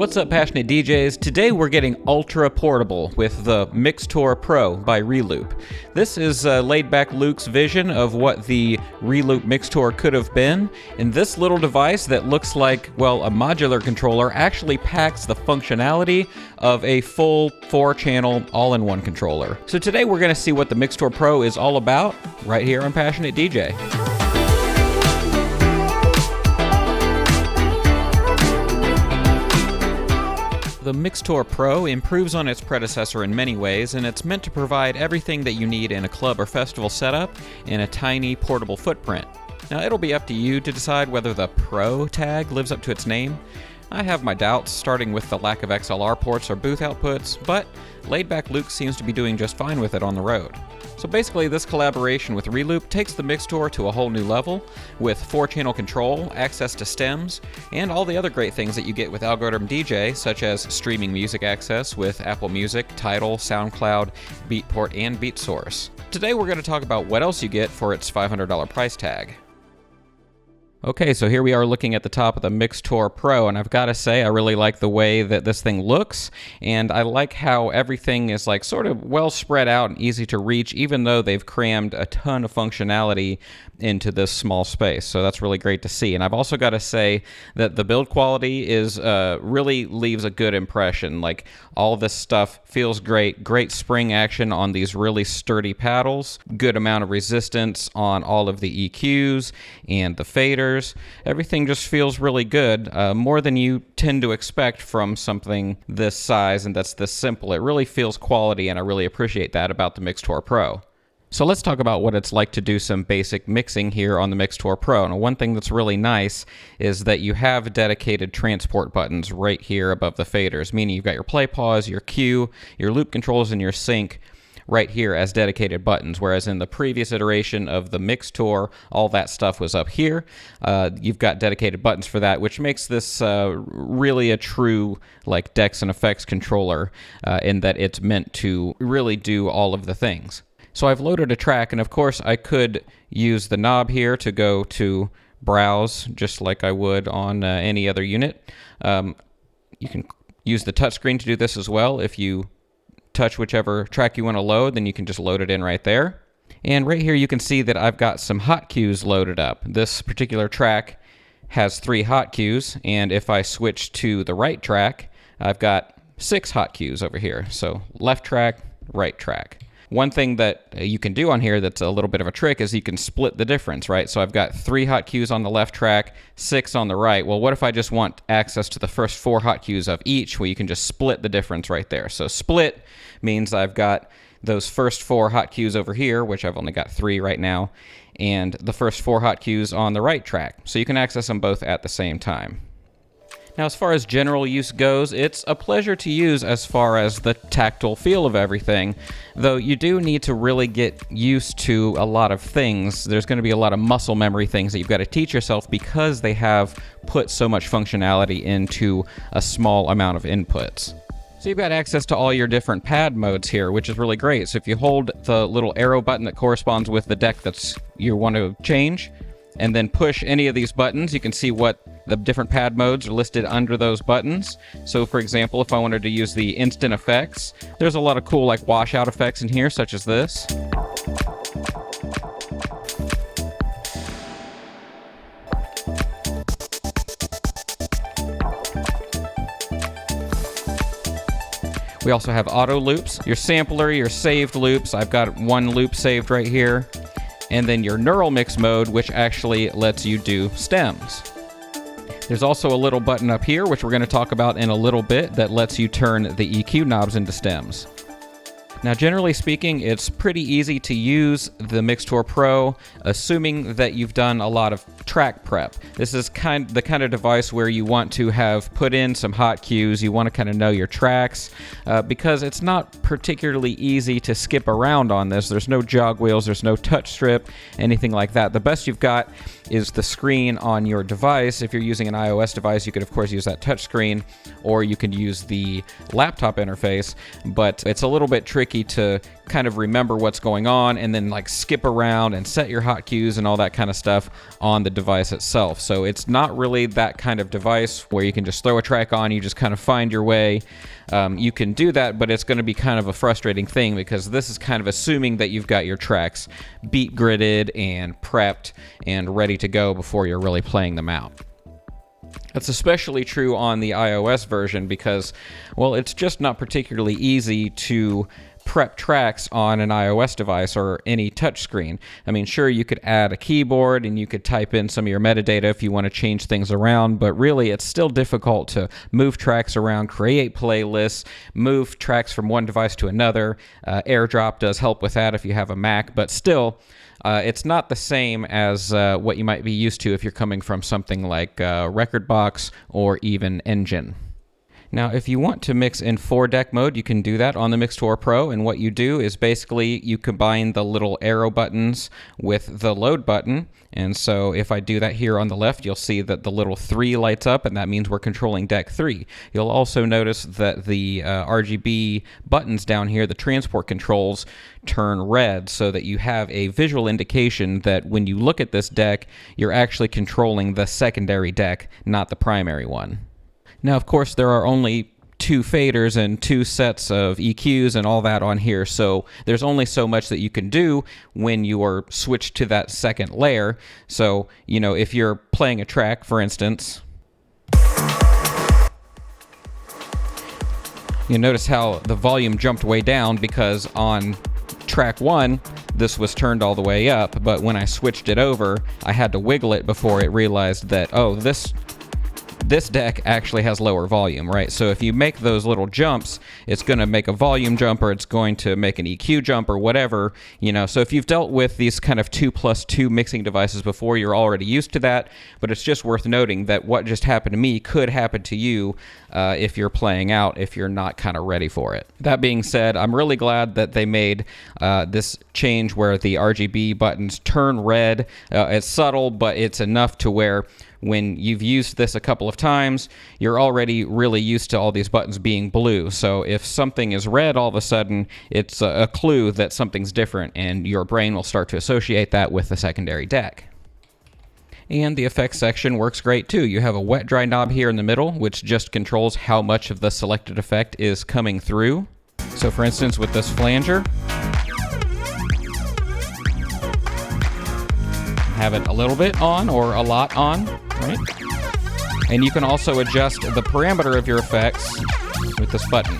What's up, passionate DJs? Today we're getting ultra portable with the Mixtour Pro by Reloop. This is Laidback Luke's vision of what the Reloop Mixtour could have been, and this little device that looks like, well, a modular controller actually packs the functionality of a full 4-channel all-in-one controller. So today we're going to see what the Mixtour Pro is all about right here on Passionate DJ. The Mixtour Pro improves on its predecessor in many ways, and it's meant to provide everything that you need in a club or festival setup in a tiny, portable footprint. Now, it'll be up to you to decide whether the Pro tag lives up to its name. I have my doubts, starting with the lack of XLR ports or booth outputs, but Laidback Luke seems to be doing just fine with it on the road. So basically, this collaboration with Reloop takes the Mixtour to a whole new level, with 4-channel control, access to stems, and all the other great things that you get with Algoriddim Djay, such as streaming music access with Apple Music, Tidal, SoundCloud, Beatport and Beatsource. Today we're going to talk about what else you get for its $500 price tag. Okay, so here we are looking at the top of the Mixtour Pro, and I've got to say I really like the way that this thing looks, and I like how everything is like sort of well spread out and easy to reach, even though they've crammed a ton of functionality into this small space. So that's really great to see. And I've also got to say that the build quality is really leaves a good impression. Like, all this stuff feels great. Great spring action on these really sturdy paddles. Good amount of resistance on all of the EQs and the faders. Everything just feels really good. More than you tend to expect from something this size and that's this simple. It really feels quality, and I really appreciate that about the Mixtour Pro. So let's talk about what it's like to do some basic mixing here on the Mixtour Pro. Now, one thing that's really nice is that you have dedicated transport buttons right here above the faders, meaning you've got your play, pause, your cue, your loop controls, and your sync right here as dedicated buttons, whereas in the previous iteration of the Mixtour, all that stuff was up here. You've got dedicated buttons for that, which makes this really a true like decks and effects controller in that it's meant to really do all of the things. So I've loaded a track, and of course I could use the knob here to go to browse, just like I would on any other unit. You can use the touchscreen to do this as well. If you touch whichever track you want to load, then you can just load it in right there. And right here you can see that I've got some hot cues loaded up. This particular track has 3 hot cues, and if I switch to the right track, I've got 6 hot cues over here. So left track, right track. One thing that you can do on here that's a little bit of a trick is you can split the difference, right? So I've got 3 hot cues on the left track, 6 on the right. Well, what if I just want access to the first 4 hot cues of each? Well, you can just split the difference right there. So split means I've got those first 4 hot cues over here, which I've only got 3 right now, and the first 4 hot cues on the right track. So you can access them both at the same time. Now, as far as general use goes, it's a pleasure to use as far as the tactile feel of everything, though you do need to really get used to a lot of things. There's going to be a lot of muscle memory things that you've got to teach yourself because they have put so much functionality into a small amount of inputs. So you've got access to all your different pad modes here, which is really great. So if you hold the little arrow button that corresponds with the deck that's you want to change, and then push any of these buttons, you can see what the different pad modes are listed under those buttons. So for example, if I wanted to use the instant effects, there's a lot of cool like washout effects in here, such as this. We also have auto loops, your sampler, your saved loops. I've got 1 loop saved right here. And then your neural mix mode, which actually lets you do stems. There's also a little button up here, which we're going to talk about in a little bit, that lets you turn the EQ knobs into stems. Now, generally speaking, it's pretty easy to use the Mixtour Pro, assuming that you've done a lot of track prep. This is the kind of device where you want to have put in some hot cues. You want to kind of know your tracks because it's not particularly easy to skip around on this. There's no jog wheels, there's no touch strip, anything like that. The best you've got is the screen on your device. If you're using an iOS device, you could of course use that touch screen, or you could use the laptop interface, but it's a little bit tricky to kind of remember what's going on and then like skip around and set your hot cues and all that kind of stuff on the device itself. So it's not really that kind of device where you can just throw a track on, you just kind of find your way. You can do that, but it's going to be kind of a frustrating thing because this is kind of assuming that you've got your tracks beat gridded and prepped and ready to go before you're really playing them out. That's especially true on the iOS version because, well, it's just not particularly easy to prep tracks on an iOS device or any touchscreen. I mean, sure, you could add a keyboard and you could type in some of your metadata if you want to change things around, but really it's still difficult to move tracks around, create playlists, move tracks from one device to another. AirDrop does help with that if you have a Mac, but still, it's not the same as what you might be used to if you're coming from something like Rekordbox or even Engine. Now, if you want to mix in 4-deck mode, you can do that on the Mixtour Pro, and what you do is basically you combine the little arrow buttons with the load button, and so if I do that here on the left, you'll see that the little 3 lights up, and that means we're controlling deck 3. You'll also notice that the RGB buttons down here, the transport controls, turn red so that you have a visual indication that when you look at this deck, you're actually controlling the secondary deck, not the primary one. Now, of course, there are only 2 faders and 2 sets of EQs and all that on here, so there's only so much that you can do when you are switched to that second layer. So, you know, if you're playing a track, for instance, you notice how the volume jumped way down because on track 1, this was turned all the way up, but when I switched it over, I had to wiggle it before it realized that, oh, this deck actually has lower volume, right? So if you make those little jumps, it's going to make a volume jump or it's going to make an EQ jump or whatever, you know. So if you've dealt with these kind of 2+2 mixing devices before, you're already used to that, but it's just worth noting that what just happened to me could happen to you if you're playing out, if you're not kind of ready for it. That being said, I'm really glad that they made this change where the RGB buttons turn red. It's subtle, but it's enough to where when you've used this a couple of times, you're already really used to all these buttons being blue. So if something is red all of a sudden, it's a clue that something's different, and your brain will start to associate that with the secondary deck. And the effects section works great too. You have a wet-dry knob here in the middle, which just controls how much of the selected effect is coming through. So for instance, with this flanger, have it a little bit on or a lot on, right? And you can also adjust the parameter of your effects with this button.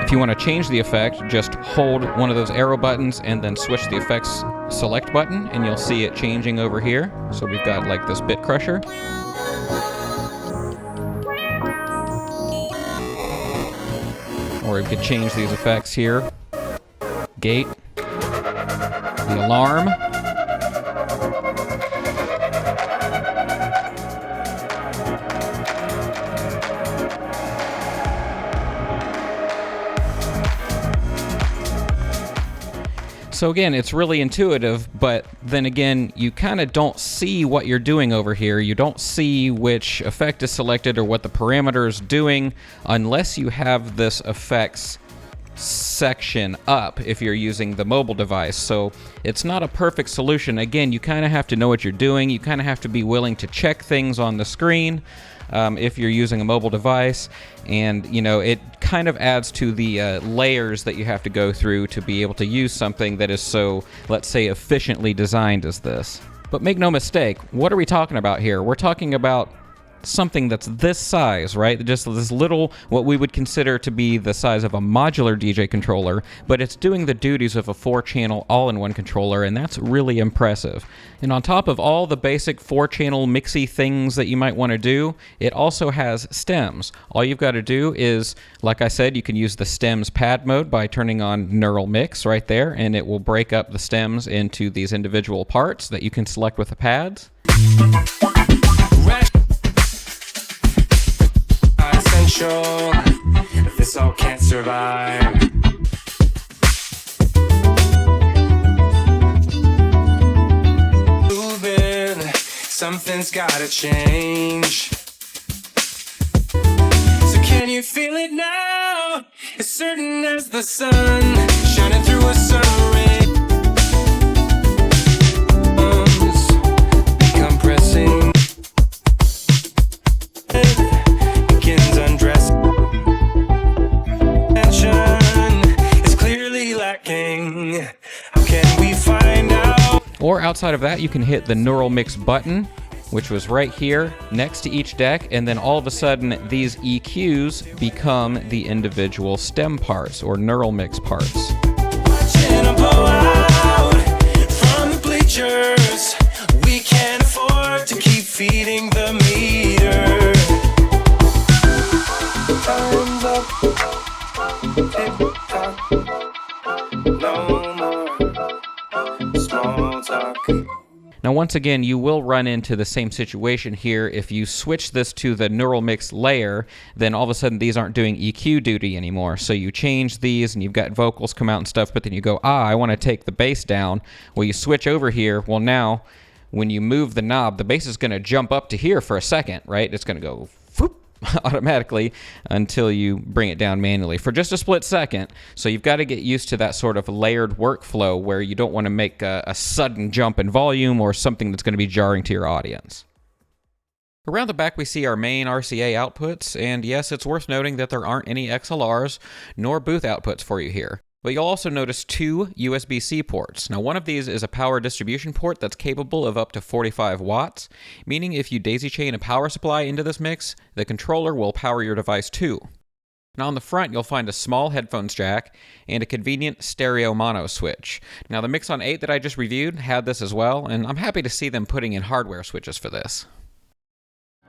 If you want to change the effect, just hold one of those arrow buttons and then switch the effects select button, and you'll see it changing over here. So we've got like this bit crusher. Or you could change these effects here. Gate, the alarm, so again, it's really intuitive, but then again, you kind of don't see what you're doing over here. You don't see which effect is selected or what the parameter is doing unless you have this effects section up if you're using the mobile device. So it's not a perfect solution. Again, you kind of have to know what you're doing. You kind of have to be willing to check things on the screen if you're using a mobile device, and you know, it kind of adds to the layers that you have to go through to be able to use something that is so, let's say, efficiently designed as this. But make no mistake, what are we talking about here? We're talking about something that's this size, right? Just this little, what we would consider to be the size of a modular DJ controller, but it's doing the duties of a 4-channel all-in-one controller, and that's really impressive. And on top of all the basic 4-channel mixy things that you might want to do, it also has stems. All you've got to do is, like I said, you can use the stems pad mode by turning on Neural Mix right there, and it will break up the stems into these individual parts that you can select with the pads. Essential, this all can't survive. Moving, something's gotta change. So can you feel it now? As certain as the sun shining through a sun ray. Compressing. Begins undress. Tension is clearly lacking. How can we find out? Or outside of that, you can hit the Neural Mix button, which was right here next to each deck, and then all of a sudden these EQs become the individual stem parts or Neural Mix parts. Watching them blow out from the bleachers. We can't afford to keep feeding the meter. Time's up. Tick-tock. No more small talk. Now, once again, you will run into the same situation here. If you switch this to the Neural Mix layer, then all of a sudden these aren't doing EQ duty anymore. So you change these and you've got vocals come out and stuff, but then you go, I want to take the bass down. Well, you switch over here. Well, now when you move the knob, the bass is going to jump up to here for a second, right? It's going to go whoop, automatically until you bring it down manually for just a split second. So you've got to get used to that sort of layered workflow where you don't want to make a sudden jump in volume or something that's going to be jarring to your audience. Around the back we see our main RCA outputs, and yes, it's worth noting that there aren't any XLRs nor booth outputs for you here. But you'll also notice 2 USB-C ports. Now, one of these is a power distribution port that's capable of up to 45 watts, meaning if you daisy chain a power supply into this mix, the controller will power your device too. Now, on the front, you'll find a small headphones jack and a convenient stereo mono switch. Now, the Mixon 8 that I just reviewed had this as well, and I'm happy to see them putting in hardware switches for this.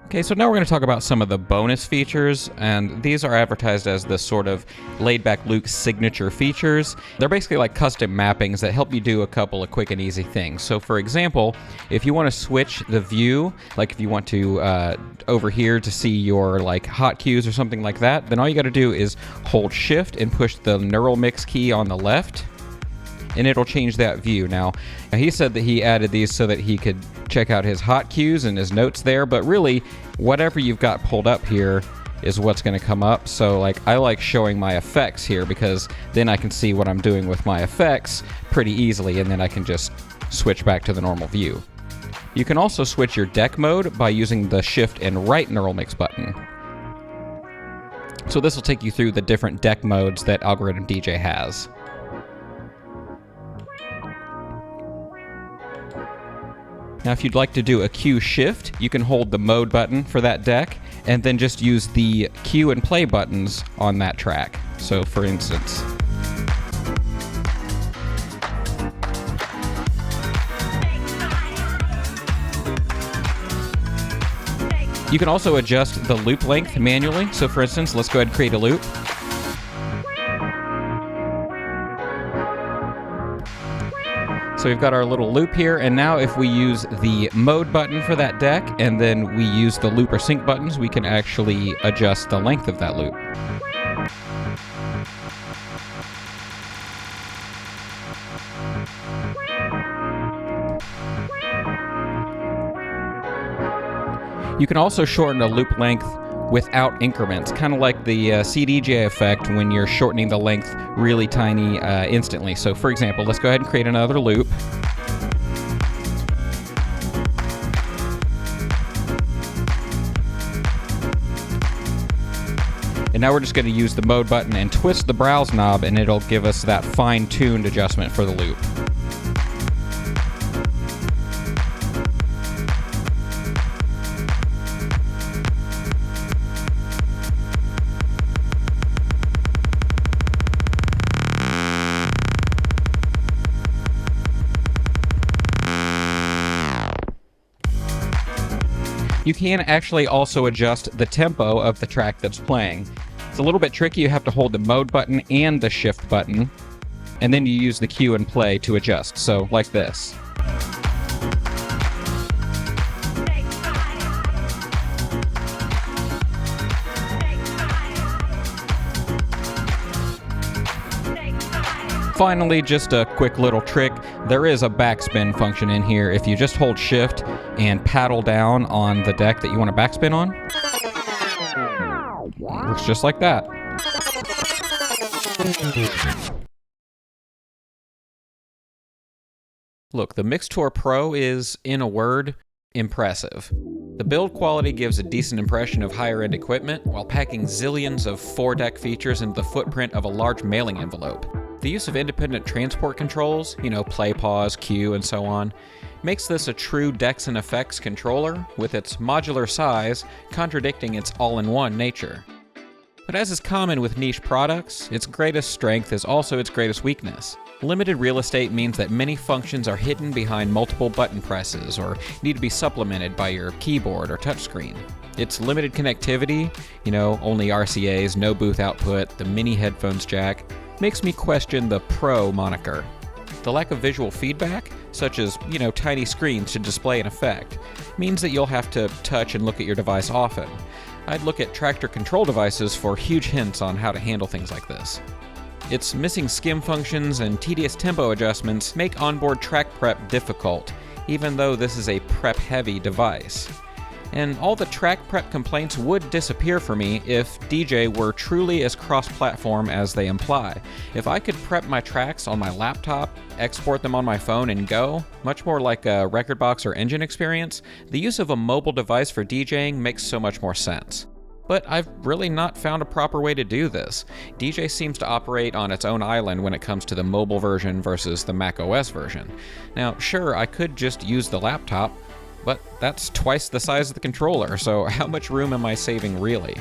Okay, so now we're going to talk about some of the bonus features, and these are advertised as the sort of Laidback Luke signature features. They're basically like custom mappings that help you do a couple of quick and easy things. So for example, if you want to switch the view, like if you want to over here to see your like hot cues or something like that, then all you got to do is hold shift and push the Neural Mix key on the left, and it'll change that view. Now, he said that he added these so that he could check out his hot cues and his notes there, but really, whatever you've got pulled up here is what's going to come up. So, like, I like showing my effects here because then I can see what I'm doing with my effects pretty easily, and then I can just switch back to the normal view. You can also switch your deck mode by using the shift and right Neural Mix button. So this will take you through the different deck modes that Algoriddim Djay has. Now, if you'd like to do a cue shift, you can hold the mode button for that deck and then just use the cue and play buttons on that track. So, for instance, you can also adjust the loop length manually. So, for instance, let's go ahead and create a loop. So we've got our little loop here, and now if we use the mode button for that deck, and then we use the loop or sync buttons, we can actually adjust the length of that loop. You can also shorten a loop length without increments, kind of like the CDJ effect when you're shortening the length really tiny instantly. So for example, let's go ahead and create another loop. And now we're just going to use the mode button and twist the browse knob, and it'll give us that fine-tuned adjustment for the loop. You can actually also adjust the tempo of the track that's playing. It's a little bit tricky. You have to hold the mode button and the shift button, and then you use the cue and play to adjust. So like this. Finally, just a quick little trick. There is a backspin function in here. If you just hold shift and paddle down on the deck that you want to backspin on, works just like that. Look, the Mixtour Pro is, in a word, impressive. The build quality gives a decent impression of higher-end equipment while packing zillions of 4-deck features into the footprint of a large mailing envelope. The use of independent transport controls, play, pause, cue, and so on, makes this a true decks and effects controller with its modular size contradicting its all-in-one nature. But as is common with niche products, its greatest strength is also its greatest weakness. Limited real estate means that many functions are hidden behind multiple button presses or need to be supplemented by your keyboard or touchscreen. Its limited connectivity, only RCAs, no booth output, the mini headphones jack, makes me question the Pro moniker. The lack of visual feedback, such as, tiny screens to display an effect, means that you'll have to touch and look at your device often. I'd look at tractor control devices for huge hints on how to handle things like this. Its missing skim functions and tedious tempo adjustments make onboard track prep difficult, even though this is a prep-heavy device. And all the track prep complaints would disappear for me if DJ were truly as cross-platform as they imply. If I could prep my tracks on my laptop, export them on my phone, and go, much more like a record box or engine experience, the use of a mobile device for DJing makes so much more sense. But I've really not found a proper way to do this. DJ seems to operate on its own island when it comes to the mobile version versus the macOS version. Now, sure, I could just use the laptop, but that's twice the size of the controller, so how much room am I saving really?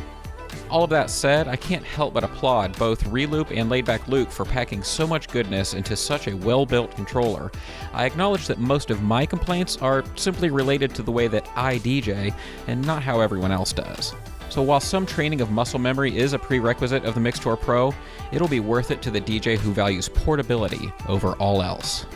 All of that said, I can't help but applaud both Reloop and Laidback Luke for packing so much goodness into such a well-built controller. I acknowledge that most of my complaints are simply related to the way that I DJ, and not how everyone else does. So while some training of muscle memory is a prerequisite of the Mixtour Pro, it'll be worth it to the DJ who values portability over all else.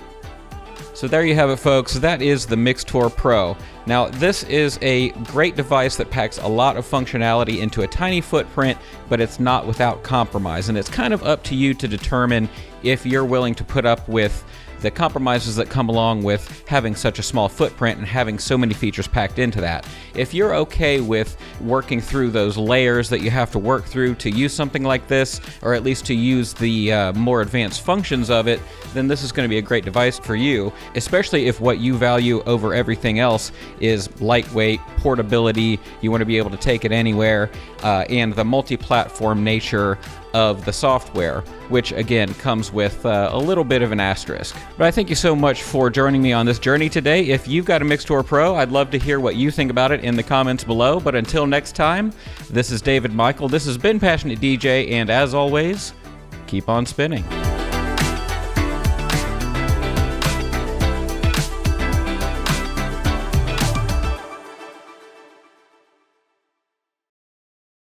So there you have it, folks. That is the Mixtour Pro. Now, this is a great device that packs a lot of functionality into a tiny footprint, but it's not without compromise. And it's kind of up to you to determine if you're willing to put up with the compromises that come along with having such a small footprint and having so many features packed into that. If you're okay with working through those layers that you have to work through to use something like this, or at least to use the more advanced functions of it, then this is going to be a great device for you, especially if what you value over everything else is lightweight, portability, you want to be able to take it anywhere, and the multi-platform nature of the software, which again comes with a little bit of an asterisk. But I thank you so much for joining me on this journey today. If you've got a Mixtour Pro, I'd love to hear what you think about it in the comments below. But until next time, this is David Michael. This has been Passionate DJ, and as always, keep on spinning.